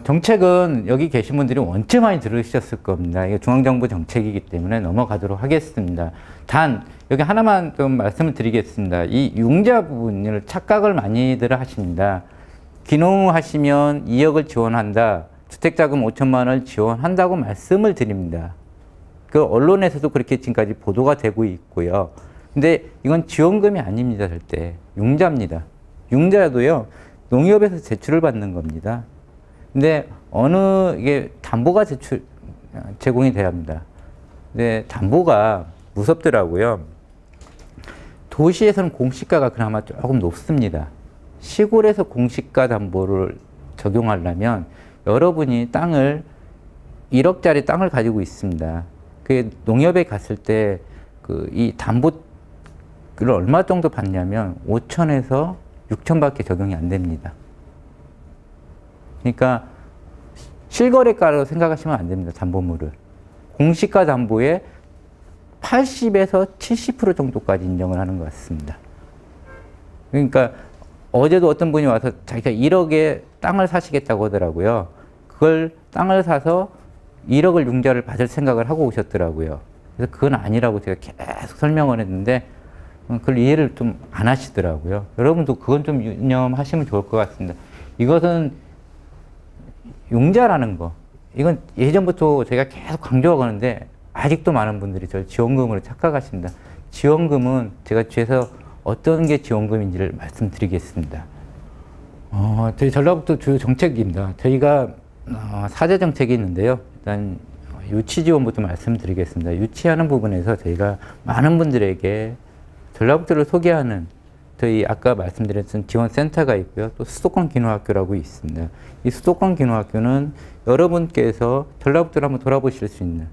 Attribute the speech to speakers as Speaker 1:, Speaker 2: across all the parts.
Speaker 1: 정책은 여기 계신 분들이 원체 많이 들으셨을 겁니다. 이게 중앙정부 정책이기 때문에 넘어가도록 하겠습니다. 단, 여기 하나만 좀 말씀을 드리겠습니다. 이 융자 부분을 착각을 많이들 하십니다. 귀농하시면 2억을 지원한다. 주택자금 5천만 원을 지원한다고 말씀을 드립니다. 그 언론에서도 그렇게 지금까지 보도가 되고 있고요. 근데 이건 지원금이 아닙니다, 절대. 융자입니다. 융자도요, 농협에서 제출을 받는 겁니다. 근데 이게 담보가 제공이 돼야 합니다. 근데 담보가 무섭더라고요. 도시에서는 공시가가 그나마 조금 높습니다. 시골에서 공시가 담보를 적용하려면 여러분이 1억짜리 땅을 가지고 있습니다. 그 농협에 갔을 때 이 담보를 얼마 정도 받냐면 5천에서 6천밖에 적용이 안 됩니다. 그러니까 실거래가로 생각하시면 안 됩니다. 담보물을. 공시가 담보에 80에서 70% 정도까지 인정을 하는 것 같습니다. 그러니까 어제도 어떤 분이 와서 자기가 1억에 땅을 사시겠다고 하더라고요. 그걸 땅을 사서 1억을 융자를 받을 생각을 하고 오셨더라고요. 그래서 그건 아니라고 제가 계속 설명을 했는데 그걸 이해를 좀 안 하시더라고요. 여러분도 그건 좀 유념하시면 좋을 것 같습니다. 이것은 융자라는 거, 이건 예전부터 제가 계속 강조하고 하는데 아직도 많은 분들이 저를 지원금으로 착각하십니다. 지원금은 제가 뒤에서 어떤 게 지원금인지를 말씀드리겠습니다. 저희 전라북도 주요 정책입니다. 저희가 사제 정책이 있는데요. 일단 유치 지원부터 말씀드리겠습니다. 유치하는 부분에서 저희가 많은 분들에게 전라북도를 소개하는 저희 아까 말씀드렸던 지원센터가 있고요. 또 수도권 기노학교라고 있습니다. 이 수도권 기노학교는 여러분께서 전라북도를 한번 돌아보실 수 있는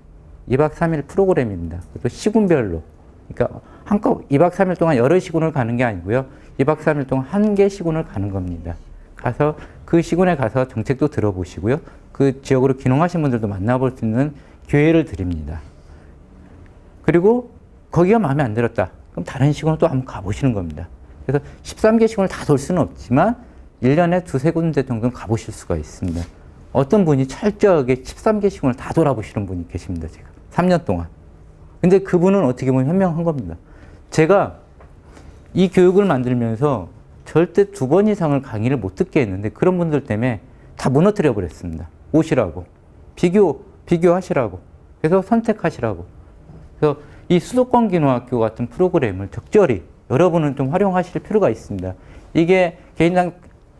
Speaker 1: 2박 3일 프로그램입니다. 또 시군별로. 그러니까 한껏 2박 3일 동안 여러 시군을 가는 게 아니고요. 2박 3일 동안 한 개 시군을 가는 겁니다. 가서 그 시군에 가서 정책도 들어보시고요. 그 지역으로 귀농하신 분들도 만나볼 수 있는 기회를 드립니다. 그리고 거기가 마음에 안 들었다. 그럼 다른 시군을 또 한번 가보시는 겁니다. 그래서 13개 시군을 다 돌 수는 없지만 1년에 두세 군데 정도는 가보실 수가 있습니다. 어떤 분이 철저하게 13개 시군을 다 돌아보시는 분이 계십니다. 제가 3년 동안. 근데 그분은 어떻게 보면 현명한 겁니다. 제가 이 교육을 만들면서 절대 2번 이상을 강의를 못 듣게 했는데 그런 분들 때문에 다 무너뜨려 버렸습니다. 오시라고. 비교하시라고. 그래서 선택하시라고. 그래서 이 수도권 기노학교 같은 프로그램을 적절히 여러분은 좀 활용하실 필요가 있습니다. 이게 개인당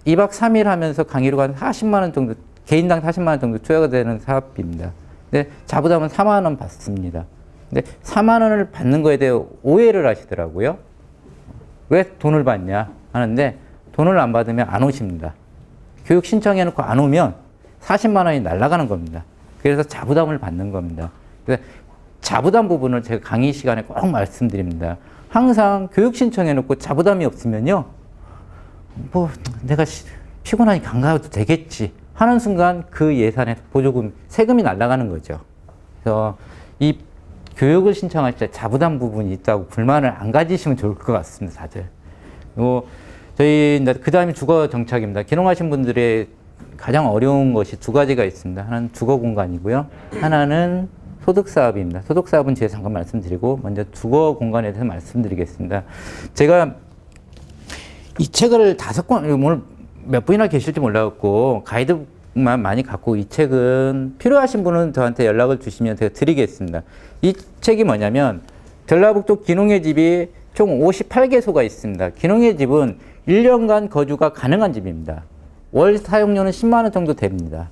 Speaker 1: 2박 3일 하면서 강의로 한 40만 원 정도, 개인당 40만 원 정도 투자가 되는 사업비입니다. 근데 자부담은 4만 원 받습니다. 근데 4만 원을 받는 거에 대해 오해를 하시더라고요. 왜 돈을 받냐 하는데 돈을 안 받으면 안 오십니다. 교육 신청해놓고 안 오면 40만 원이 날아가는 겁니다. 그래서 자부담을 받는 겁니다. 그래서 자부담 부분을 제가 강의 시간에 꼭 말씀드립니다. 항상 교육 신청해놓고 자부담이 없으면요. 내가 피곤하니까 안 가도 되겠지 하는 순간 그 예산에 보조금, 세금이 날아가는 거죠. 그래서 이 교육을 신청할 때 자부담 부분이 있다고 불만을 안 가지시면 좋을 것 같습니다, 다들. 저희, 그 다음에 주거 정착입니다. 귀농하신 분들의 가장 어려운 것이 2가지가 있습니다. 하나는 주거 공간이고요. 하나는 소득 사업입니다. 소득 사업은 제가 잠깐 말씀드리고, 먼저 주거 공간에 대해서 말씀드리겠습니다. 제가 이 책을 5권, 오늘 몇 분이나 계실지 몰라갖고, 가이드만 많이 갖고 이 책은 필요하신 분은 저한테 연락을 주시면 제가 드리겠습니다. 이 책이 뭐냐면, 전라북도 귀농의 집이 총 58개소가 있습니다. 귀농의 집은 1년간 거주가 가능한 집입니다. 월 사용료는 10만 원 정도 됩니다.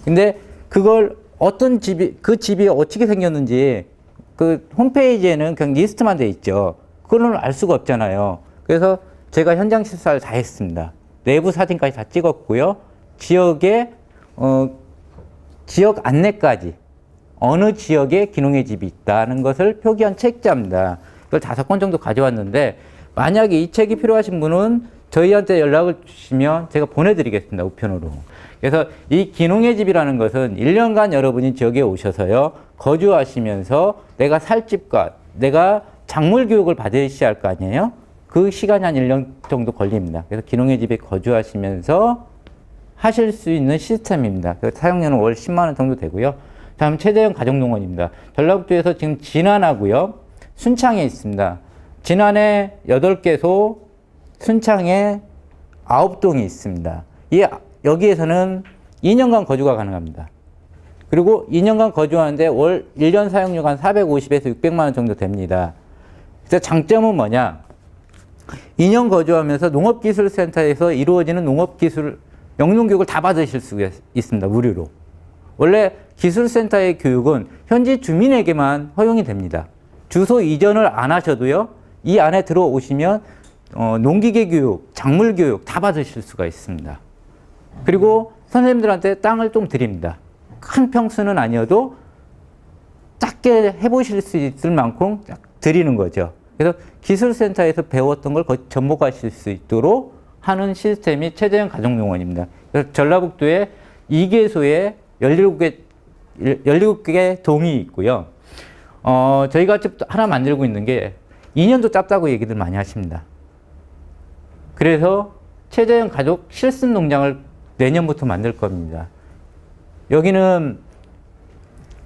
Speaker 1: 근데 그걸 어떤 집이, 그 집이 어떻게 생겼는지 그 홈페이지에는 그냥 리스트만 돼 있죠. 그거는 알 수가 없잖아요. 그래서 제가 현장 실사를 다 했습니다. 내부 사진까지 다 찍었고요. 지역에, 지역 안내까지 어느 지역에 귀농의 집이 있다는 것을 표기한 책자입니다. 이걸 5권 정도 가져왔는데 만약에 이 책이 필요하신 분은 저희한테 연락을 주시면 제가 보내드리겠습니다. 우편으로. 그래서 이 귀농의 집이라는 것은 1년간 여러분이 지역에 오셔서요. 거주하시면서 내가 살 집과 내가 작물 교육을 받으셔야 할 거 아니에요? 그 시간이 한 1년 정도 걸립니다. 그래서 귀농의 집에 거주하시면서 하실 수 있는 시스템입니다. 사용료는 월 10만 원 정도 되고요. 다음 최대형 가족농원입니다. 전라북도에서 지금 진안하고요. 순창에 있습니다. 진안에 8개소, 순창에 9동이 있습니다. 여기에서는 2년간 거주가 가능합니다. 그리고 2년간 거주하는데 월 1년 사용료가 한 450에서 600만 원 정도 됩니다. 그래서 장점은 뭐냐? 2년 거주하면서 농업기술센터에서 이루어지는 농업기술 영농교육을 다 받으실 수 있습니다. 무료로. 원래 기술센터의 교육은 현지 주민에게만 허용이 됩니다. 주소 이전을 안 하셔도요. 이 안에 들어오시면 농기계 교육, 작물 교육 다 받으실 수가 있습니다. 그리고 선생님들한테 땅을 좀 드립니다. 큰 평수는 아니어도 작게 해보실 수 있을 만큼 드리는 거죠. 그래서 기술센터에서 배웠던 걸 접목하실 수 있도록 하는 시스템이 최대형 가족농원입니다. 그래서 전라북도에 2개소에 17개 동이 있고요. 저희가 하나 만들고 있는 게 2년도 짧다고 얘기들 많이 하십니다. 그래서 최대형 가족 실습 농장을 내년부터 만들 겁니다. 여기는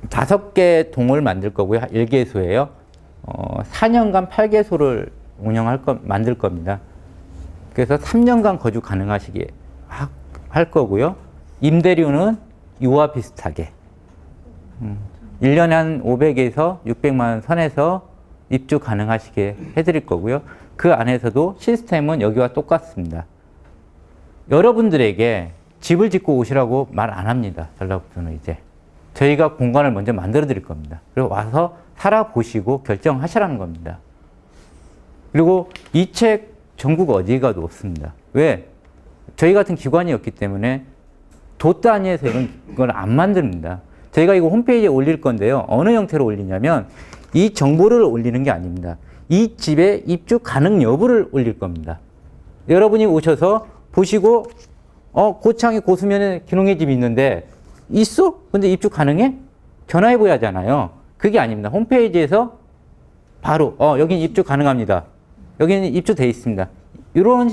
Speaker 1: 5개 동을 만들 거고요. 1개소예요. 4년간 8개소를 만들 겁니다. 그래서 3년간 거주 가능하시게 할 거고요. 임대료는 이와 비슷하게 1년에 한 500에서 600만 원 선에서 입주 가능하시게 해드릴 거고요. 그 안에서도 시스템은 여기와 똑같습니다. 여러분들에게 집을 짓고 오시라고 말 안 합니다. 전라북도는 이제. 저희가 공간을 먼저 만들어 드릴 겁니다. 그리고 와서 살아보시고 결정하시라는 겁니다. 그리고 이 책 전국 어디 가도 없습니다. 왜? 저희 같은 기관이었기 때문에 도 단위에서 이런 걸 안 만듭니다. 저희가 이거 홈페이지에 올릴 건데요. 어느 형태로 올리냐면 이 정보를 올리는 게 아닙니다. 이 집에 입주 가능 여부를 올릴 겁니다. 여러분이 오셔서 보시고 고창에 고수면에 기농의 집이 있는데 있어? 근데 입주 가능해? 전화해 보야 하잖아요. 그게 아닙니다. 홈페이지에서 바로 여기는 입주 가능합니다. 여기는 입주돼 있습니다. 이런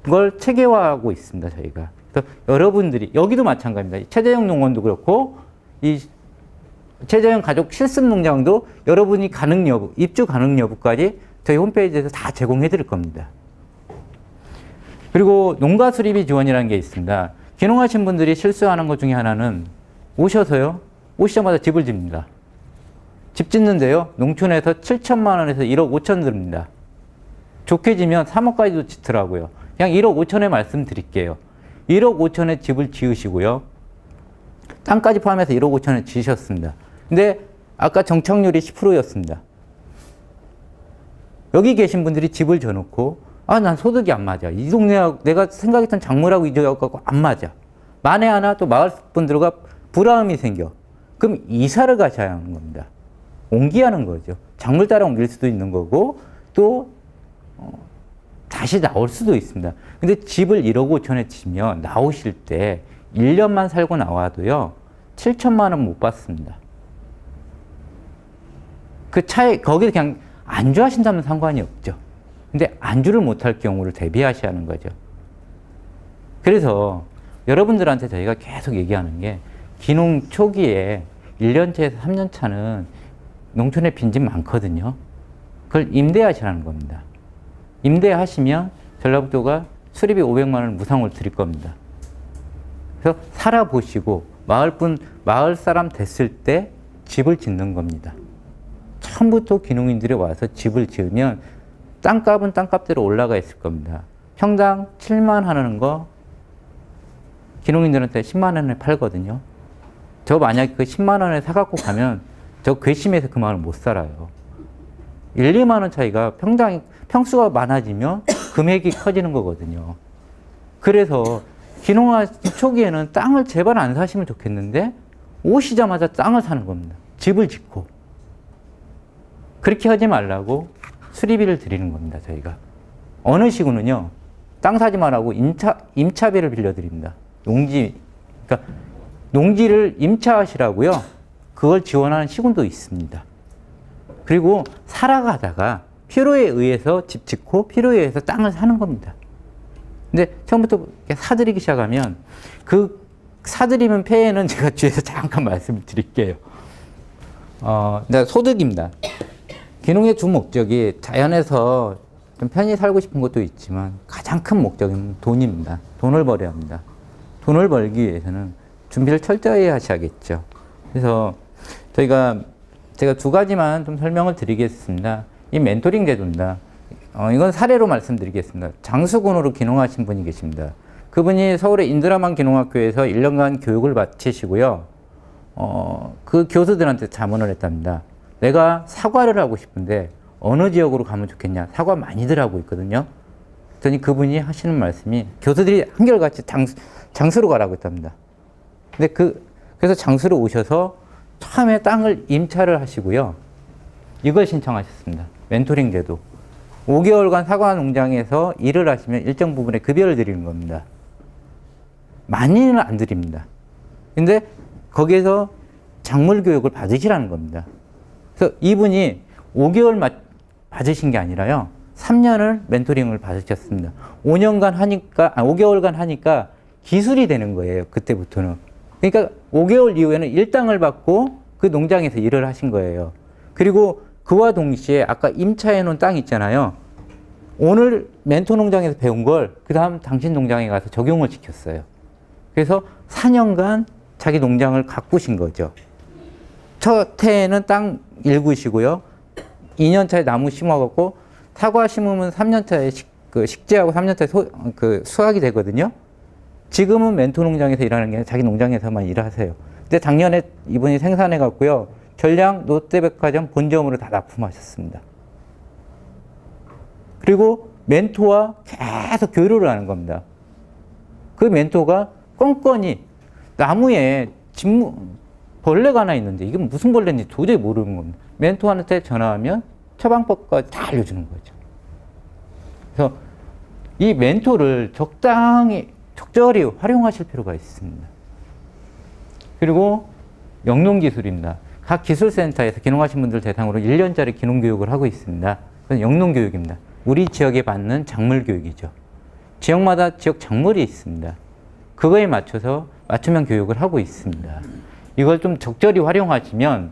Speaker 1: 걸 체계화하고 있습니다. 저희가. 그래서 여러분들이 여기도 마찬가지입니다. 최대형 농원도 그렇고 이 최대형 가족 실습 농장도 여러분이 가능 여부, 입주 가능 여부까지 저희 홈페이지에서 다 제공해 드릴 겁니다. 그리고 농가 수리비 지원이라는 게 있습니다. 귀농하신 분들이 실수하는 것 중에 하나는 오셔서요. 오시자마자 집을 집니다. 집 짓는데요. 농촌에서 7천만 원에서 1억 5천 듭니다. 좋게 지면 3억까지도 짓더라고요. 그냥 1억 5천에 말씀드릴게요. 1억 5천에 집을 지으시고요. 땅까지 포함해서 1억 5천에 지으셨습니다. 근데 아까 정착률이 10%였습니다. 여기 계신 분들이 집을 져놓고 난 소득이 안 맞아. 이 동네하고 내가 생각했던 작물하고 이쪽하고 안 맞아. 만에 하나 또 마을 분들과 불화음이 생겨. 그럼 이사를 가셔야 하는 겁니다. 옮기하는 거죠. 작물 따라 옮길 수도 있는 거고 또 다시 나올 수도 있습니다. 근데 집을 1억 5천에 치면 나오실 때 1년만 살고 나와도요. 7천만 원 못 받습니다. 그 차에 거기서 그냥 안주하신다면 상관이 없죠. 근데 안주를 못할 경우를 대비하셔야 하는 거죠. 그래서 여러분들한테 저희가 계속 얘기하는 게 귀농 초기에 1년차에서 3년차는 농촌에 빈집 많거든요. 그걸 임대하시라는 겁니다. 임대하시면 전라북도가 수리비 500만 원을 무상으로 드릴 겁니다. 그래서 살아보시고 마을 사람 됐을 때 집을 짓는 겁니다. 처음부터 귀농인들이 와서 집을 지으면 땅값은 땅값대로 올라가 있을 겁니다. 평당 7만 하는 거 귀농인들한테 10만 원에 팔거든요. 저 만약에 그 10만 원에 사갖고 가면 저 괘씸해서 그 마을 못 살아요. 1, 2만 원 차이가 평수가 많아지면 금액이 커지는 거거든요. 그래서 귀농하 초기에는 땅을 제발 안 사시면 좋겠는데 오시자마자 땅을 사는 겁니다. 집을 짓고. 그렇게 하지 말라고 수리비를 드리는 겁니다. 저희가. 어느 시구는요. 땅 사지 말라고 임차비를 빌려드립니다. 그러니까 농지를 임차하시라고요. 그걸 지원하는 시군도 있습니다. 그리고 살아가다가 필요에 의해서 집 짓고 필요에 의해서 땅을 사는 겁니다. 근데 처음부터 이렇게 사들이기 시작하면 그 사들이면 폐해는 제가 뒤에서 잠깐 말씀을 드릴게요. 소득입니다. 기농의 주 목적이 자연에서 좀 편히 살고 싶은 것도 있지만 가장 큰 목적은 돈입니다. 돈을 벌어야 합니다. 돈을 벌기 위해서는 준비를 철저히 하셔야겠죠. 그래서 제가 두 가지만 좀 설명을 드리겠습니다. 이 멘토링 제도입니다. 이건 사례로 말씀드리겠습니다. 장수군으로 기농하신 분이 계십니다. 그분이 서울의 인드라만 기농학교에서 1년간 교육을 마치시고요. 그 교수들한테 자문을 했답니다. 내가 사과를 하고 싶은데 어느 지역으로 가면 좋겠냐. 사과 많이들 하고 있거든요. 그랬더니 그분이 하시는 말씀이 교수들이 한결같이 장수로 가라고 했답니다. 근데 그래서 장수로 오셔서 처음에 땅을 임차를 하시고요. 이걸 신청하셨습니다. 멘토링 제도. 5개월간 사과 농장에서 일을 하시면 일정 부분의 급여를 드리는 겁니다. 많이는 안 드립니다. 근데 거기에서 작물 교육을 받으시라는 겁니다. 그래서 이분이 5개월만 받으신 게 아니라요. 3년을 멘토링을 받으셨습니다. 5개월간 하니까 기술이 되는 거예요. 그때부터는. 그러니까 5개월 이후에는 일당을 받고 그 농장에서 일을 하신 거예요. 그리고 그와 동시에 아까 임차해 놓은 땅 있잖아요. 오늘 멘토 농장에서 배운 걸 그 다음 당신 농장에 가서 적용을 시켰어요. 그래서 4년간 자기 농장을 가꾸신 거죠. 첫 해에는 땅 일구시고요. 2년 차에 나무 심어갖고 사과 심으면 3년 차에 식재하고 3년 차에 수확이 되거든요. 지금은 멘토 농장에서 일하는 게 아니라 자기 농장에서만 일하세요. 근데 작년에 이분이 생산해 갖고요. 전량 롯데백화점 본점으로 다 납품하셨습니다. 그리고 멘토와 계속 교류를 하는 겁니다. 그 멘토가 껌껌이 나무에 벌레가 하나 있는데 이게 무슨 벌레인지 도저히 모르는 겁니다. 멘토한테 전화하면 처방법까지 다 알려주는 거죠. 그래서 이 멘토를 적절히 활용하실 필요가 있습니다. 그리고 영농기술입니다. 각 기술센터에서 기농하신 분들 대상으로 1년짜리 기농교육을 하고 있습니다. 그건 영농교육입니다. 우리 지역에 받는 작물교육이죠. 지역마다 지역 작물이 있습니다. 그거에 맞춰서 맞춤형 교육을 하고 있습니다. 이걸 좀 적절히 활용하시면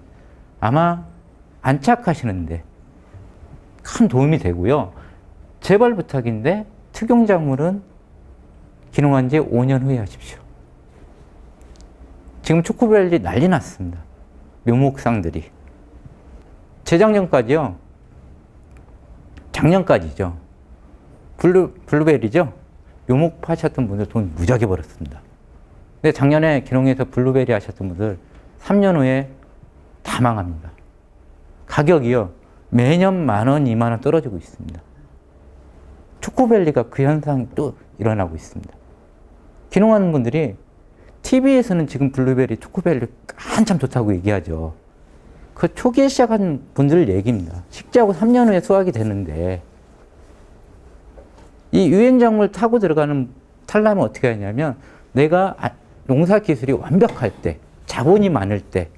Speaker 1: 아마 안착하시는데 큰 도움이 되고요. 제발 부탁인데 특용작물은 기농한 지 5년 후에 하십시오. 지금 초코벨리 난리 났습니다. 묘목상들이. 재작년까지요. 작년까지죠. 블루베리죠. 묘목 파셨던 분들 돈 무지하게 벌었습니다. 근데 작년에 기농해서 블루베리 하셨던 분들 3년 후에 다 망합니다. 가격이요. 매년 10,000원, 20,000원 떨어지고 있습니다. 초코벨리가 그 현상이 또 일어나고 있습니다. 기농하는 분들이 TV에서는 지금 블루베리, 초코벨리 한참 좋다고 얘기하죠. 그 초기에 시작한 분들 얘기입니다. 식재하고 3년 후에 수확이 되는데 이 유행작물 타고 들어가는 탈라면 어떻게 하냐면 내가 농사 기술이 완벽할 때, 자본이 많을 때,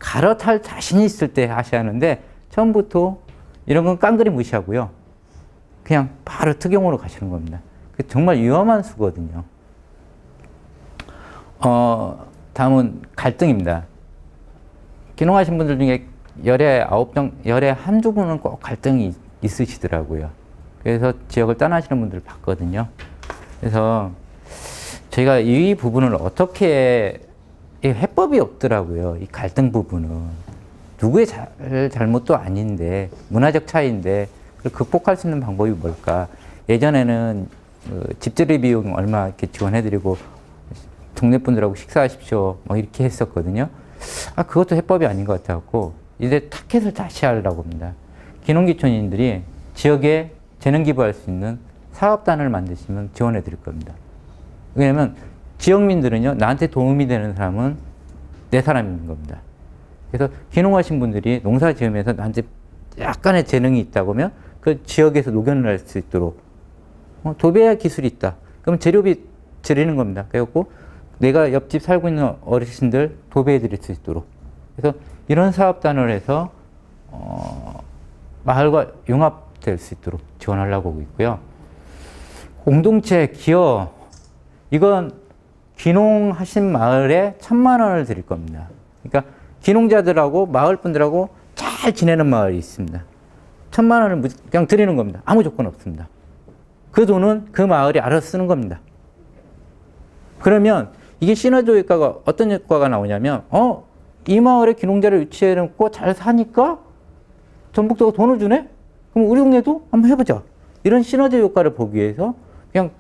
Speaker 1: 갈아탈 자신이 있을 때 하셔야 하는데 처음부터 이런 건 깡그리 무시하고요. 그냥 바로 특용으로 가시는 겁니다. 정말 위험한 수거든요. 다음은 갈등입니다. 기농하신 분들 중에 열에 한두 분은 꼭 갈등이 있으시더라고요. 그래서 지역을 떠나시는 분들을 봤거든요. 그래서 저희가 이 부분을 어떻게, 해법이 없더라고요. 이 갈등 부분은. 누구의 잘못도 아닌데, 문화적 차이인데, 그걸 극복할 수 있는 방법이 뭘까? 예전에는 집들이 비용 얼마 이렇게 지원해드리고, 동네 분들하고 식사하십시오. 뭐 이렇게 했었거든요. 그것도 해법이 아닌 것 같아갖고, 이제 타켓을 다시 하려고 합니다. 기농기촌인들이 지역에 재능 기부할 수 있는 사업단을 만드시면 지원해 드릴 겁니다. 왜냐면 지역민들은요, 나한테 도움이 되는 사람은 내 사람인 겁니다. 그래서 기농하신 분들이 농사 지으면서 나한테 약간의 재능이 있다고 하면 그 지역에서 녹여낼 수 있도록 도배야 기술이 있다. 그럼 재료비 드리는 겁니다. 그래갖고 내가 옆집 살고 있는 어르신들 도배해 드릴 수 있도록. 그래서 이런 사업단을 해서 마을과 융합될 수 있도록 지원하려고 하고 있고요. 공동체 기여, 이건 귀농하신 마을에 1,000만 원을 드릴 겁니다. 그러니까 귀농자들하고 마을 분들하고 잘 지내는 마을이 있습니다. 1,000만 원을 그냥 드리는 겁니다. 아무 조건 없습니다. 그 돈은 그 마을이 알아서 쓰는 겁니다. 그러면 이게 시너지 효과가 어떤 효과가 나오냐면, 이 마을에 귀농자를 유치해 놓고 잘 사니까 전북도가 돈을 주네? 그럼 우리 동네도 한번 해보자. 이런 시너지 효과를 보기 위해서 그냥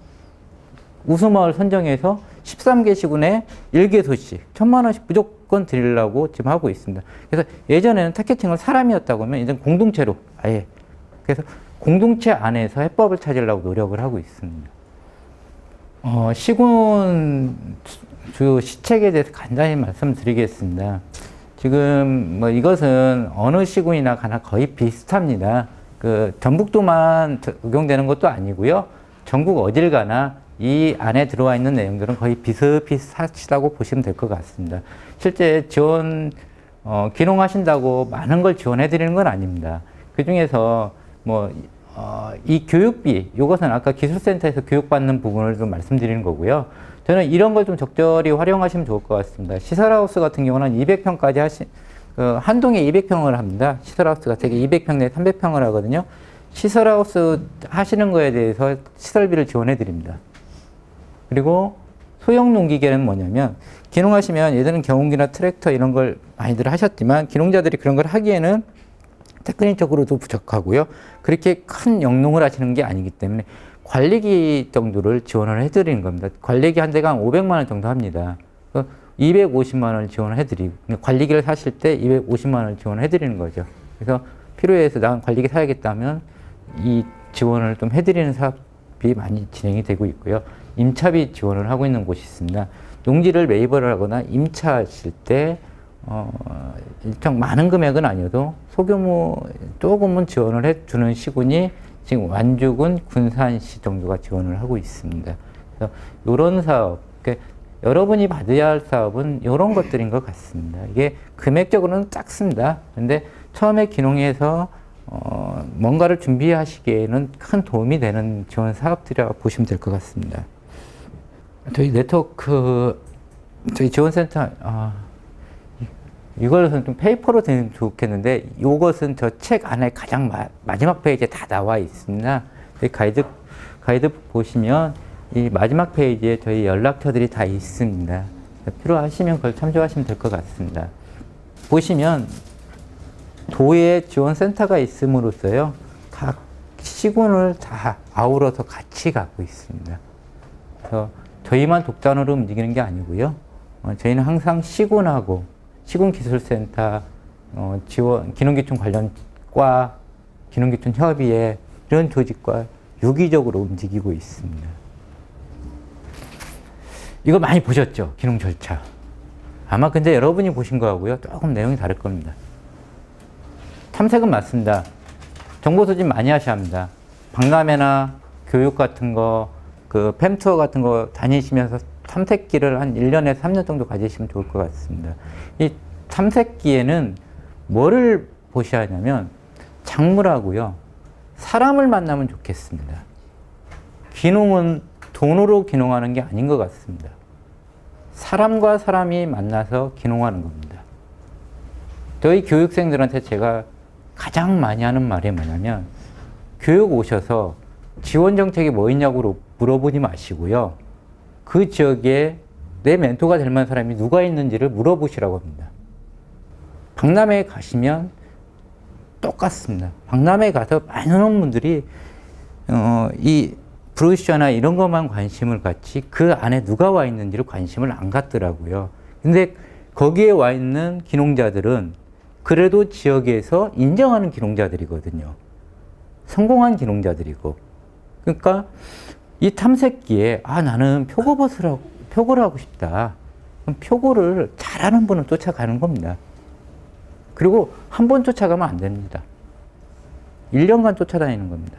Speaker 1: 우수마을 선정해서 13개 시군에 1개소씩 1,000만 원씩 무조건 드리려고 지금 하고 있습니다. 그래서 예전에는 타겟팅을 사람이었다고 하면 이제 공동체로 아예. 그래서 공동체 안에서 해법을 찾으려고 노력을 하고 있습니다. 시군 주요 시책에 대해서 간단히 말씀드리겠습니다. 지금 뭐 이것은 어느 시군이나 가나 거의 비슷합니다. 그 전북도만 적용되는 것도 아니고요. 전국 어딜 가나 이 안에 들어와 있는 내용들은 거의 비슷비슷하시다고 보시면 될 것 같습니다. 실제 지원, 귀농하신다고 많은 걸 지원해 드리는 건 아닙니다. 그 중에서 이 교육비, 이것은 아까 기술센터에서 교육받는 부분을 좀 말씀드리는 거고요. 저는 이런 걸 좀 적절히 활용하시면 좋을 것 같습니다. 시설하우스 같은 경우는 200평까지 한 동에 200평을 합니다. 시설하우스가 되게 200평 내 300평을 하거든요. 시설하우스 하시는 거에 대해서 시설비를 지원해 드립니다. 그리고 소형 농기계는 뭐냐면, 귀농하시면 예전엔 경운기나 트랙터 이런 걸 많이들 하셨지만, 귀농자들이 그런 걸 하기에는 테크닉적으로도 부족하고요. 그렇게 큰 영농을 하시는 게 아니기 때문에 관리기 정도를 지원을 해드리는 겁니다. 관리기 한 대가 한 500만 원 정도 합니다. 250만 원을 지원을 해드리고, 관리기를 사실 때 250만 원을 지원을 해드리는 거죠. 그래서 필요해서 난 관리기 사야겠다면 이 지원을 좀 해드리는 사업이 많이 진행이 되고 있고요. 임차비 지원을 하고 있는 곳이 있습니다. 농지를 매입을 하거나 임차하실 때 일정 많은 금액은 아니어도 소규모 조금은 지원을 해주는 시군이 지금 완주군, 군산시 정도가 지원을 하고 있습니다. 그래서 이런 사업, 그러니까 여러분이 받아야 할 사업은 이런 것들인 것 같습니다. 이게 금액적으로는 작습니다. 그런데 처음에 귀농해서 뭔가를 준비하시기에는 큰 도움이 되는 지원 사업들이라고 보시면 될 것 같습니다. 저희 네트워크, 저희 지원센터, 이것은 좀 페이퍼로 되면 좋겠는데, 이것은 저 책 안에 가장 마지막 페이지에 다 나와 있습니다. 가이드북 보시면 이 마지막 페이지에 저희 연락처들이 다 있습니다. 필요하시면 그걸 참조하시면 될 것 같습니다. 보시면 도에 지원센터가 있음으로써요, 각 시군을 다 아우러서 같이 갖고 있습니다. 그래서 저희만 독단으로 움직이는 게 아니고요. 저희는 항상 시군하고 시군기술센터, 지원, 기농기촌 관련 과, 기농기촌 협의회 이런 조직과 유기적으로 움직이고 있습니다. 이거 많이 보셨죠? 기농 절차. 아마 근데 여러분이 보신 거하고요, 조금 내용이 다를 겁니다. 탐색은 맞습니다. 정보 소집 많이 하셔야 합니다. 박람회나 교육 같은 거, 팸투어 같은 거 다니시면서 탐색기를 한 1년에서 3년 정도 가지시면 좋을 것 같습니다. 이 탐색기에는 뭐를 보셔야 하냐면, 작물하고요, 사람을 만나면 좋겠습니다. 귀농은 돈으로 귀농하는 게 아닌 것 같습니다. 사람과 사람이 만나서 귀농하는 겁니다. 저희 교육생들한테 제가 가장 많이 하는 말이 뭐냐면, 교육 오셔서 지원 정책이 뭐 있냐고 물어보지 마시고요, 그 지역에 내 멘토가 될 만한 사람이 누가 있는지를 물어보시라고 합니다. 박람회에 가시면 똑같습니다. 박람회에 가서 많은 분들이 이 브로셔나 이런 것만 관심을 갖지 그 안에 누가 와 있는지를 관심을 안 갖더라고요. 근데 거기에 와 있는 귀농자들은 그래도 지역에서 인정하는 귀농자들이거든요. 성공한 귀농자들이고. 그러니까 이 탐색기에 나는 표고를 하고 싶다. 그럼 표고를 잘하는 분은 쫓아가는 겁니다. 그리고 한 번 쫓아가면 안 됩니다. 1년간 쫓아다니는 겁니다.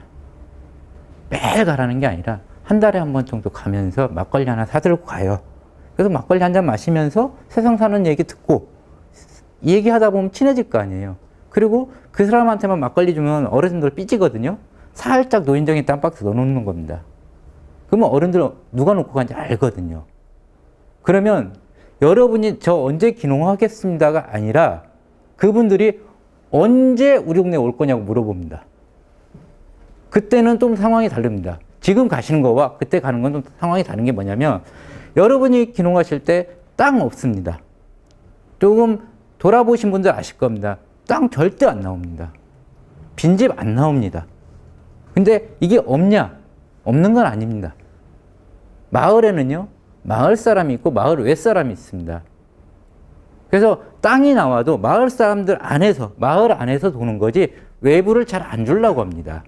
Speaker 1: 매일 가라는 게 아니라 한 달에 한 번 정도 가면서 막걸리 하나 사들고 가요. 그래서 막걸리 한 잔 마시면서 세상 사는 얘기 듣고 얘기하다 보면 친해질 거 아니에요. 그리고 그 사람한테만 막걸리 주면 어르신들 삐지거든요. 살짝 노인정에 땀박스 넣어놓는 겁니다. 그러면 어른들은 누가 놓고 간지 알거든요. 그러면 여러분이 저 언제 귀농하겠습니다가 아니라 그분들이 언제 우리 동네에 올 거냐고 물어봅니다. 그때는 좀 상황이 다릅니다. 지금 가시는 거와 그때 가는 건 좀 상황이 다른 게 뭐냐면 여러분이 귀농하실 때 땅 없습니다. 조금 돌아보신 분들 아실 겁니다. 땅 절대 안 나옵니다. 빈집 안 나옵니다. 근데 이게 없냐? 없는 건 아닙니다. 마을에는요, 마을 사람이 있고 마을 외 사람이 있습니다. 그래서 땅이 나와도 마을 사람들 안에서, 마을 안에서 도는 거지 외부를 잘 안 주려고 합니다.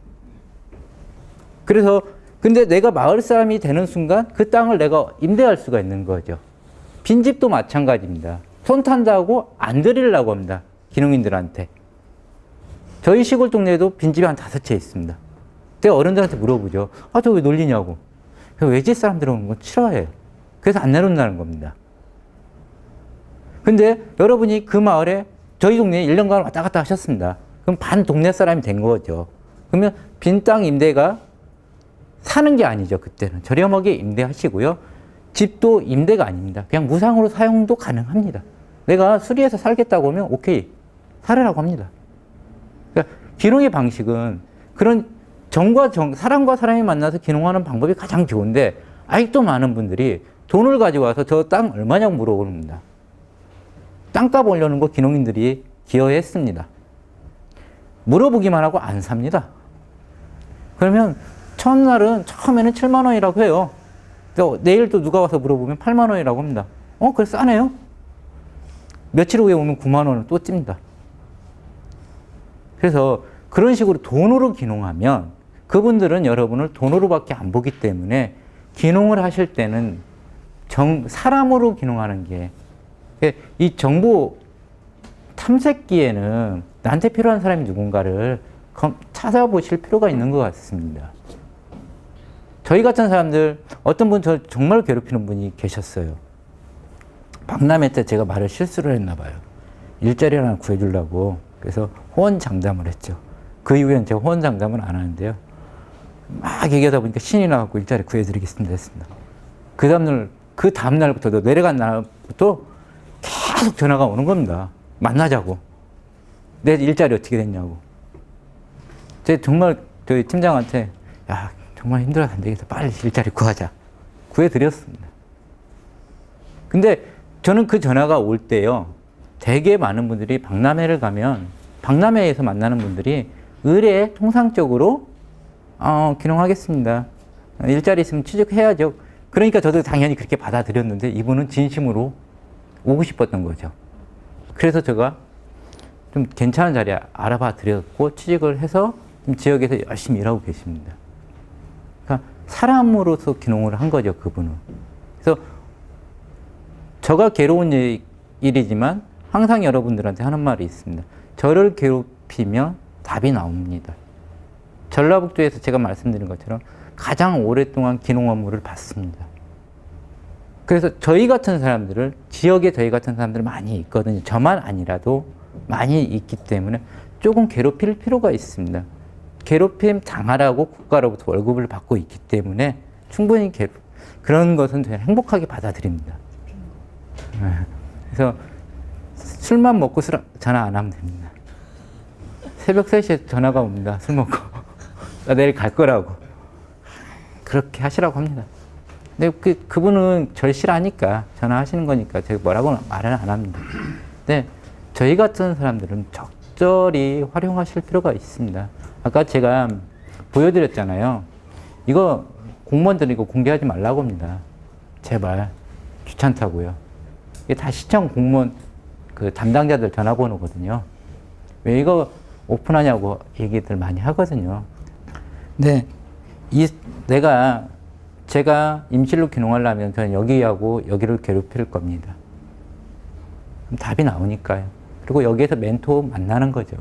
Speaker 1: 그래서 근데 내가 마을 사람이 되는 순간 그 땅을 내가 임대할 수가 있는 거죠. 빈집도 마찬가지입니다. 손 탄다고 안 드리려고 합니다. 귀농인들한테. 저희 시골 동네에도 빈집이 한 5채 있습니다. 내가 어른들한테 물어보죠. 아, 저 왜 놀리냐고. 외지 사람들은 오는 건 싫어해요. 그래서 안 내놓는다는 겁니다. 근데 여러분이 그 마을에 저희 동네에 1년간 왔다 갔다 하셨습니다. 그럼 반 동네 사람이 된 거죠. 그러면 빈 땅 임대가 사는 게 아니죠. 그때는 저렴하게 임대하시고요. 집도 임대가 아닙니다. 그냥 무상으로 사용도 가능합니다. 내가 수리해서 살겠다고 하면 오케이, 살으라고 합니다. 그러니까 귀농의 방식은 그런 사람과 사람이 만나서 귀농하는 방법이 가장 좋은데 아직도 많은 분들이 돈을 가지고 와서 저 땅 얼마냐고 물어봅니다. 땅값 올려놓은 거 귀농인들이 기여했습니다. 물어보기만 하고 안 삽니다. 그러면 첫날은 처음에는 7만 원이라고 해요. 내일 또 누가 와서 물어보면 8만 원이라고 합니다. 그래 싸네요. 며칠 후에 오면 9만 원을 또 찝니다. 그래서 그런 식으로 돈으로 귀농하면 그분들은 여러분을 돈으로밖에 안 보기 때문에 귀농을 하실 때는 사람으로 귀농하는 게 이 정보 탐색기에는 나한테 필요한 사람이 누군가를 찾아보실 필요가 있는 것 같습니다. 저희 같은 사람들 어떤 분 저 정말 괴롭히는 분이 계셨어요. 박람회 때 제가 말을 실수를 했나 봐요. 일자리 하나 구해주려고 그래서 호언장담을 했죠. 그 이후엔 제가 호언장담은 안 하는데요. 막 얘기하다 보니까 신이 나갖고 일자리 구해드리겠습니다 했습니다. 그 다음날부터 내려간 날부터 계속 전화가 오는 겁니다. 만나자고. 내 일자리 어떻게 됐냐고. 제가 정말 저희 팀장한테 야 정말 힘들어서 안 되겠다. 빨리 일자리 구하자. 구해드렸습니다. 근데 저는 그 전화가 올 때요. 되게 많은 분들이 박람회를 가면 박람회에서 만나는 분들이 의뢰에 통상적으로 귀농하겠습니다. 일자리 있으면 취직해야죠. 그러니까 저도 당연히 그렇게 받아들였는데 이분은 진심으로 오고 싶었던 거죠. 그래서 제가 좀 괜찮은 자리 알아봐 드렸고 취직을 해서 지역에서 열심히 일하고 계십니다. 그러니까 사람으로서 귀농을 한 거죠, 그분은. 그래서 저가 괴로운 일이지만 항상 여러분들한테 하는 말이 있습니다. 저를 괴롭히면 답이 나옵니다. 전라북도에서 제가 말씀드린 것처럼 가장 오랫동안 귀농 업무를 받습니다. 그래서 저희 같은 사람들을, 지역에 저희 같은 사람들 많이 있거든요. 저만 아니라도 많이 있기 때문에 조금 괴롭힐 필요가 있습니다. 괴롭힘 당하라고 국가로부터 월급을 받고 있기 때문에 충분히 그런 것은 저는 행복하게 받아들입니다. 그래서 술만 먹고 전화 안 하면 됩니다. 새벽 3시에 전화가 옵니다. 술 먹고. 나 내일 갈 거라고. 그렇게 하시라고 합니다. 근데 그분은 절실하니까 전화하시는 거니까 제가 뭐라고 말은 안 합니다. 근데 저희 같은 사람들은 적절히 활용하실 필요가 있습니다. 아까 제가 보여드렸잖아요. 이거 공무원들은 이거 공개하지 말라고 합니다. 제발. 귀찮다고요. 이게 다 시청 공무원 그 담당자들 전화번호거든요. 왜 이거 오픈하냐고 얘기들 많이 하거든요. 근데 제가 임실로 귀농하려면 저는 여기하고 여기를 괴롭힐 겁니다. 그럼 답이 나오니까요. 그리고 여기에서 멘토 만나는 거죠.